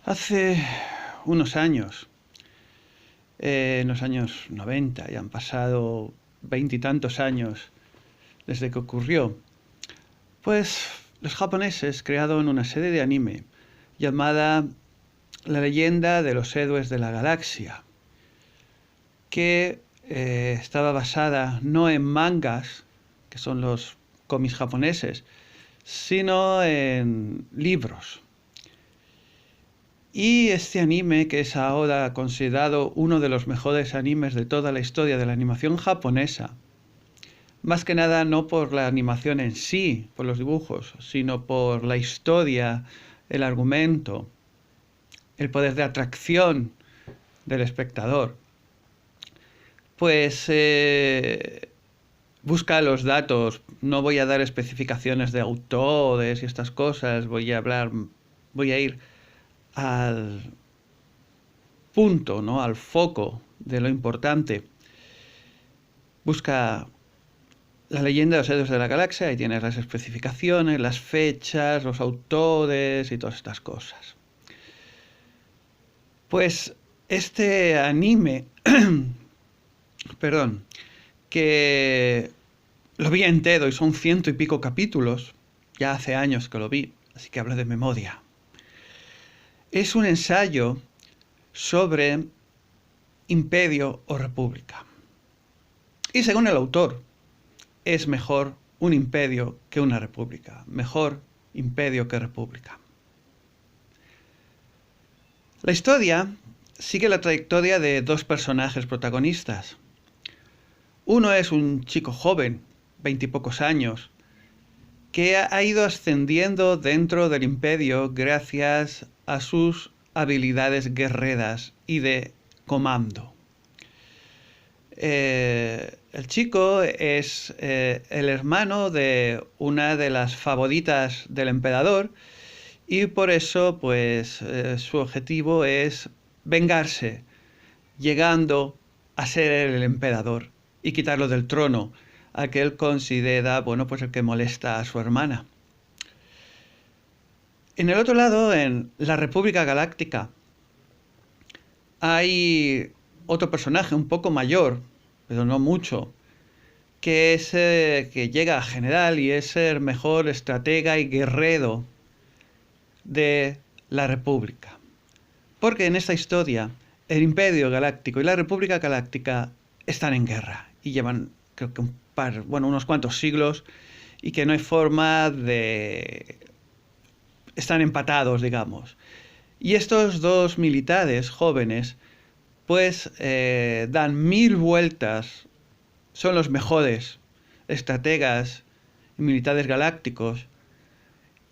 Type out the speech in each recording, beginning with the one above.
Hace unos años, en los años 90, ya han pasado veintitantos años desde que ocurrió, pues los japoneses crearon una serie de anime llamada La leyenda de los héroes de la galaxia, que estaba basada no en mangas, que son los cómics japoneses, sino en libros. Y este anime, que es ahora considerado uno de los mejores animes de toda la historia de la animación japonesa, más que nada no por la animación en sí, por los dibujos, sino por la historia, el argumento, el poder de atracción del espectador, pues busca los datos. No voy a dar especificaciones de autores y estas cosas, voy a ir al punto, ¿no? Al foco de lo importante. Busca la leyenda de los héroes de la galaxia y tienes las especificaciones, las fechas, los autores y todas estas cosas. Pues este anime, perdón, que lo vi entero y son 100 y pico capítulos, ya hace años que lo vi, así que hablo de memoria. Es un ensayo sobre imperio o república. Y según el autor, es mejor un imperio que una república. Mejor imperio que república. La historia sigue la trayectoria de dos personajes protagonistas. Uno es un chico joven, 20 y pocos años, que ha ido ascendiendo dentro del imperio gracias a sus habilidades guerreras y de comando. El chico es el hermano de una de las favoritas del emperador y por eso pues su objetivo es vengarse, llegando a ser el emperador y quitarlo del trono, a que él considera, bueno, pues el que molesta a su hermana. En el otro lado, en la República Galáctica, hay otro personaje un poco mayor, pero no mucho, que es que llega a general y es el mejor estratega y guerrero de la República. Porque en esta historia el Imperio Galáctico y la República Galáctica están en guerra y llevan, creo que unos cuantos siglos, y que no hay forma de... están empatados, digamos. Y estos dos militares jóvenes pues dan 1000 vueltas, son los mejores estrategas y militares galácticos,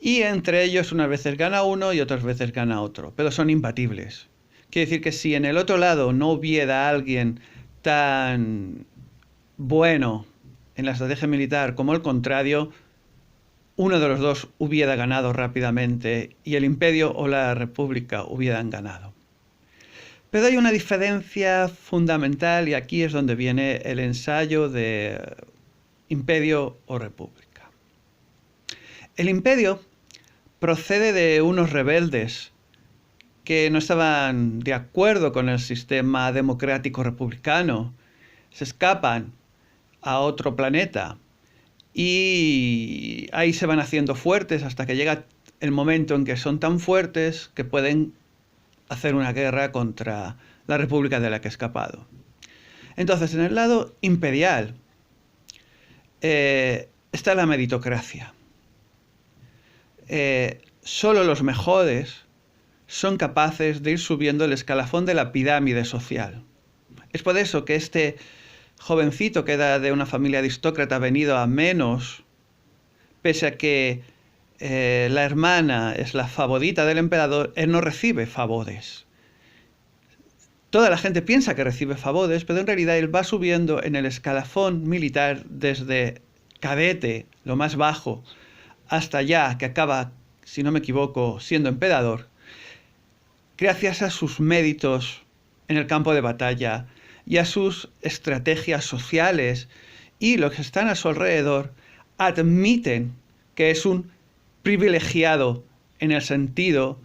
y entre ellos unas veces gana uno y otras veces gana otro, pero son imbatibles. Quiere decir que si en el otro lado no hubiera alguien tan bueno en la estrategia militar como el contrario, uno de los dos hubiera ganado rápidamente y el imperio o la república hubieran ganado. Pero hay una diferencia fundamental y aquí es donde viene el ensayo de imperio o república. El imperio procede de unos rebeldes que no estaban de acuerdo con el sistema democrático republicano, se escapan a otro planeta y ahí se van haciendo fuertes hasta que llega el momento en que son tan fuertes que pueden hacer una guerra contra la república de la que ha escapado. Entonces, en el lado imperial está la meritocracia. Solo los mejores son capaces de ir subiendo el escalafón de la pirámide social. Es por eso que este jovencito que era de una familia aristócrata venido a menos, pese a que la hermana es la favorita del emperador, él no recibe favores. Toda la gente piensa que recibe favores, pero en realidad él va subiendo en el escalafón militar desde cadete, lo más bajo, hasta ya que acaba, si no me equivoco, siendo emperador, gracias a sus méritos en el campo de batalla y a sus estrategias sociales, y los que están a su alrededor admiten que es un privilegiado en el sentido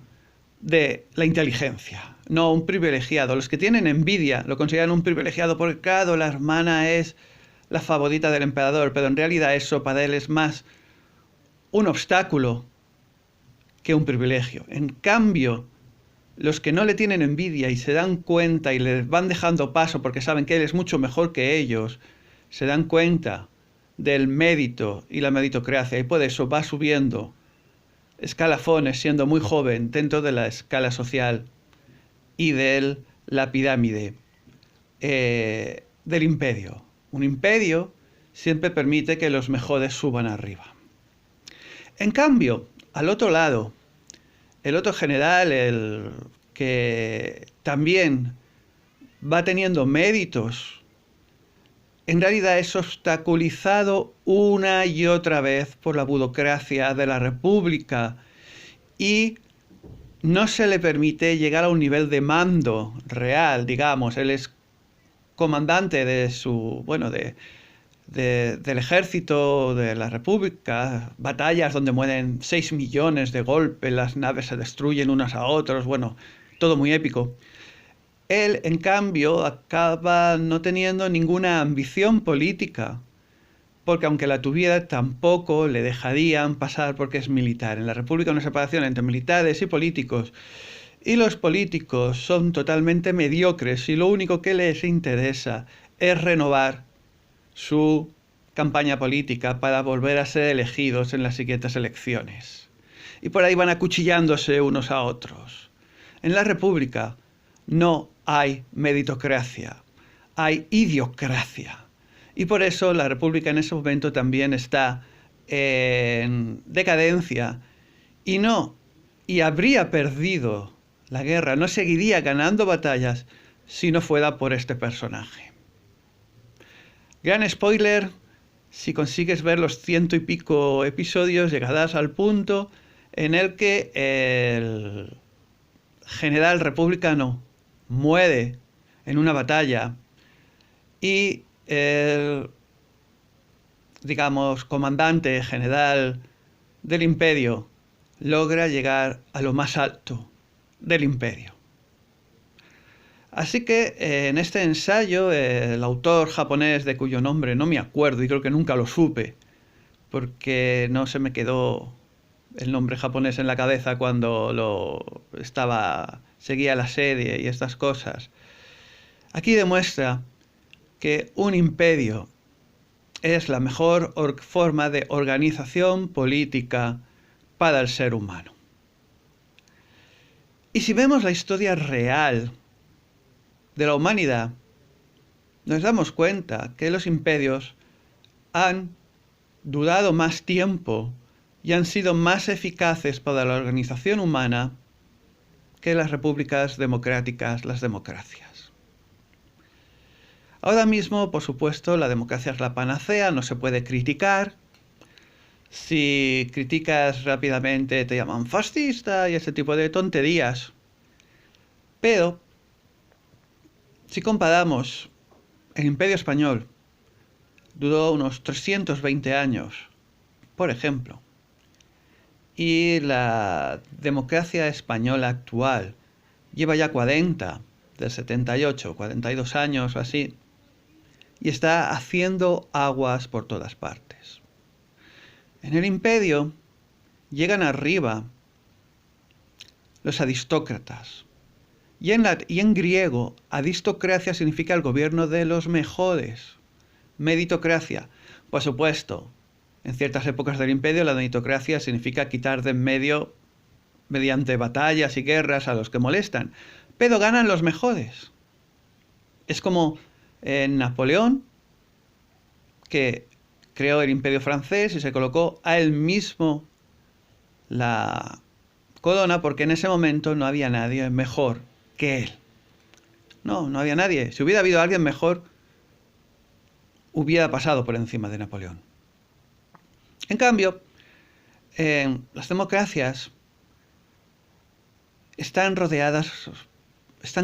de la inteligencia, no un privilegiado. Los que tienen envidia lo consideran un privilegiado porque, claro, la hermana es la favorita del emperador, pero en realidad eso para él es más un obstáculo que un privilegio. En cambio, los que no le tienen envidia y se dan cuenta y le van dejando paso porque saben que él es mucho mejor que ellos, se dan cuenta del mérito y la meritocracia y por eso va subiendo escalafones siendo muy joven dentro de la escala social y de la pirámide del imperio. Un imperio siempre permite que los mejores suban arriba. En cambio, al otro lado, el otro general, el que también va teniendo méritos, en realidad es obstaculizado una y otra vez por la burocracia de la República y no se le permite llegar a un nivel de mando real, digamos. Él es comandante de su, bueno, del ejército de la República, batallas donde mueren 6 millones de golpes, las naves se destruyen unas a otras, bueno, todo muy épico. Él, en cambio, acaba no teniendo ninguna ambición política, porque aunque la tuviera, tampoco le dejarían pasar porque es militar. En la República hay una separación entre militares y políticos, y los políticos son totalmente mediocres y lo único que les interesa es renovar su campaña política para volver a ser elegidos en las siguientes elecciones. Y por ahí van acuchillándose unos a otros. En la República no hay meritocracia, hay idiocracia. Y por eso la República en ese momento también está en decadencia y habría perdido la guerra, no seguiría ganando batallas si no fuera por este personaje. Gran spoiler, si consigues ver los 100 y pico episodios, llegarás al punto en el que el general republicano muere en una batalla y el, digamos, comandante general del imperio logra llegar a lo más alto del imperio. Así que en este ensayo, el autor japonés de cuyo nombre no me acuerdo y creo que nunca lo supe, porque no se me quedó el nombre japonés en la cabeza cuando seguía la serie y estas cosas. Aquí demuestra que un imperio es la mejor forma de organización política para el ser humano. Y si vemos la historia real de la humanidad, nos damos cuenta que los imperios han durado más tiempo y han sido más eficaces para la organización humana que las repúblicas democráticas, las democracias. Ahora mismo, por supuesto, la democracia es la panacea, no se puede criticar. Si criticas rápidamente te llaman fascista y ese tipo de tonterías. Pero, si comparamos, el Imperio Español duró unos 320 años, por ejemplo, y la democracia española actual lleva ya 40, del 78, 42 años o así, y está haciendo aguas por todas partes. En el imperio llegan arriba los aristócratas, y en griego aristocracia significa el gobierno de los mejores. Meritocracia, por supuesto, en ciertas épocas del imperio la meritocracia significa quitar de en medio mediante batallas y guerras a los que molestan, pero ganan los mejores. Es como Napoleón, que creó el imperio francés y se colocó a él mismo la corona porque en ese momento no había nadie mejor que él. No había nadie. Si hubiera habido alguien mejor, hubiera pasado por encima de Napoleón. En cambio, las democracias están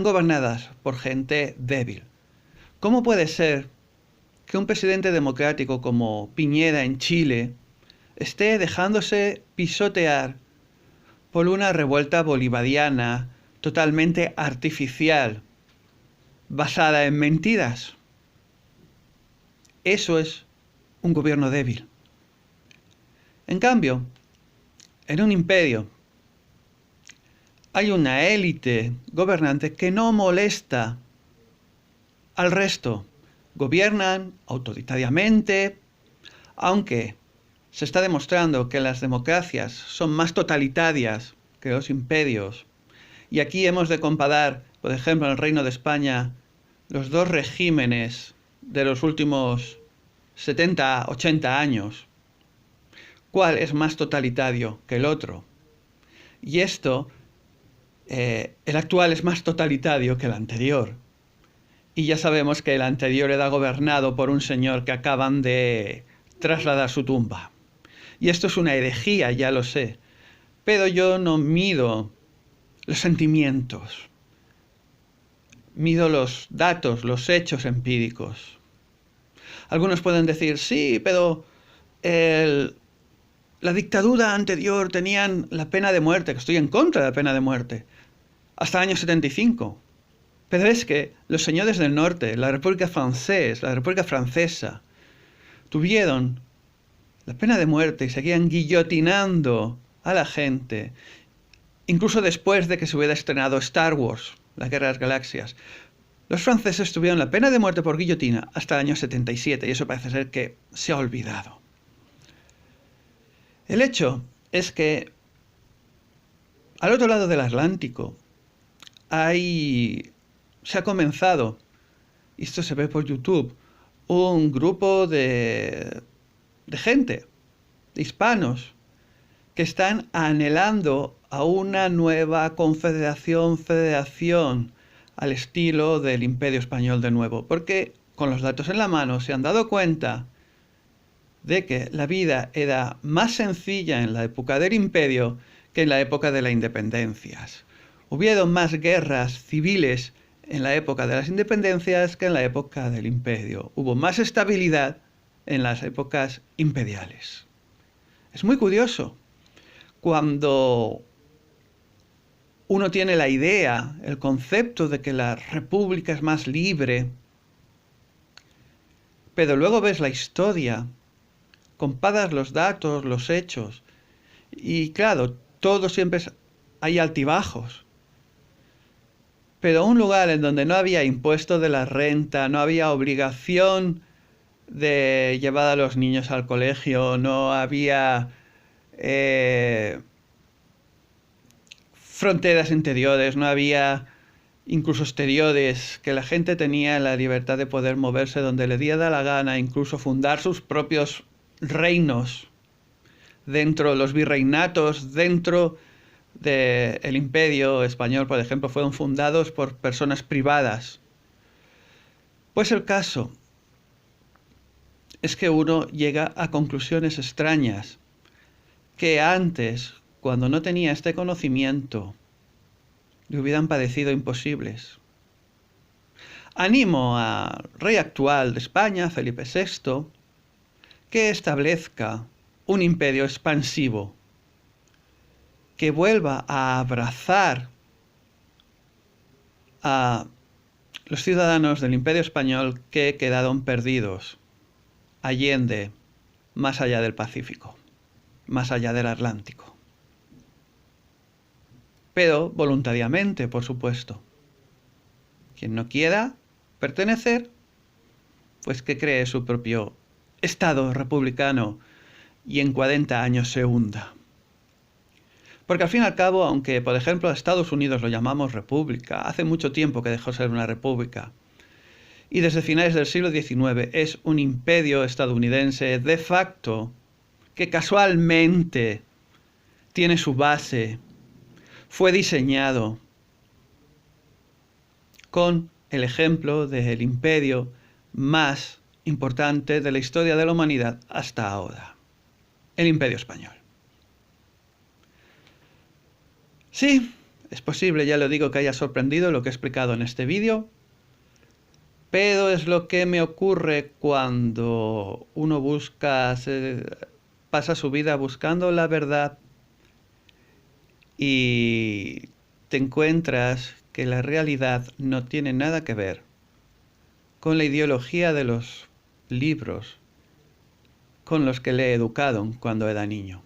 gobernadas por gente débil. ¿Cómo puede ser que un presidente democrático como Piñera en Chile esté dejándose pisotear por una revuelta bolivariana totalmente artificial, basada en mentiras. Eso es un gobierno débil. En cambio, en un imperio hay una élite gobernante que no molesta al resto. Gobiernan autoritariamente, aunque se está demostrando que las democracias son más totalitarias que los imperios. Y aquí hemos de comparar, por ejemplo, en el Reino de España, los dos regímenes de los últimos 70, 80 años. ¿Cuál es más totalitario que el otro? Y esto, el actual es más totalitario que el anterior. Y ya sabemos que el anterior era gobernado por un señor que acaban de trasladar a su tumba. Y esto es una herejía, ya lo sé. Pero yo no mido los sentimientos. Mido los datos, los hechos empíricos. Algunos pueden decir, sí, pero la dictadura anterior tenían la pena de muerte, que estoy en contra de la pena de muerte, hasta el año 75. Pero es que los señores del norte, la República Francesa, tuvieron la pena de muerte y seguían guillotinando a la gente, incluso después de que se hubiera estrenado Star Wars, la Guerra de las Galaxias. Los franceses tuvieron la pena de muerte por guillotina hasta el año 77 y eso parece ser que se ha olvidado. El hecho es que al otro lado del Atlántico se ha comenzado, y esto se ve por YouTube, un grupo de gente, de hispanos, que están anhelando a una nueva federación al estilo del Imperio Español de nuevo, porque con los datos en la mano se han dado cuenta de que la vida era más sencilla en la época del Imperio que en la época de las independencias. Hubieron más guerras civiles en la época de las independencias que en la época del Imperio. Hubo más estabilidad en las épocas imperiales. Es muy curioso. Cuando uno tiene la idea, el concepto de que la república es más libre, pero luego ves la historia, comparas los datos, los hechos, y claro, todo siempre hay altibajos. Pero un lugar en donde no había impuesto de la renta, no había obligación de llevar a los niños al colegio, no había fronteras interiores, no había incluso exteriores, que la gente tenía la libertad de poder moverse donde le diera la gana, incluso fundar sus propios reinos dentro, los virreinatos dentro del Imperio Español, por ejemplo, fueron fundados por personas privadas. Pues el caso es que uno llega a conclusiones extrañas, que antes, cuando no tenía este conocimiento, le hubieran parecido imposibles. Animo al rey actual de España, Felipe VI, que establezca un imperio expansivo, que vuelva a abrazar a los ciudadanos del Imperio Español que quedaron perdidos allende, más allá del Pacífico, más allá del Atlántico. Pero voluntariamente, por supuesto. Quien no quiera pertenecer, pues que cree su propio Estado republicano y en 40 años se hunda. Porque al fin y al cabo, aunque por ejemplo a Estados Unidos lo llamamos república, hace mucho tiempo que dejó de ser una república, y desde finales del siglo XIX es un imperio estadounidense de facto que casualmente tiene su base, fue diseñado con el ejemplo del imperio más importante de la historia de la humanidad hasta ahora, el Imperio Español. Sí, es posible, ya lo digo, que haya sorprendido lo que he explicado en este vídeo, pero es lo que me ocurre cuando uno pasa su vida buscando la verdad y te encuentras que la realidad no tiene nada que ver con la ideología de los libros con los que le educaron cuando era niño.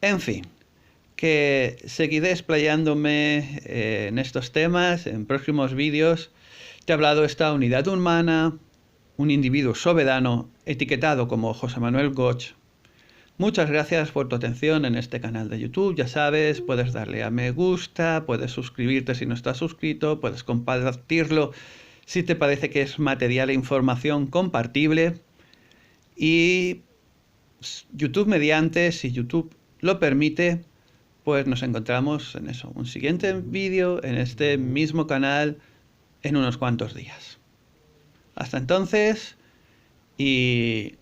En fin, que seguiré explayándome en estos temas en próximos vídeos. Te he hablado de esta unidad humana, un individuo soberano etiquetado como José Manuel Goch. Muchas gracias por tu atención en este canal de YouTube. Ya sabes, puedes darle a me gusta, puedes suscribirte si no estás suscrito, puedes compartirlo si te parece que es material e información compartible. Y YouTube mediante, si YouTube lo permite, pues nos encontramos en eso, un siguiente vídeo en este mismo canal en unos cuantos días. Hasta entonces, y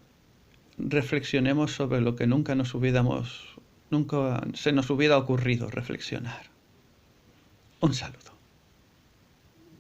reflexionemos sobre lo que nunca se nos hubiera ocurrido reflexionar. Un saludo.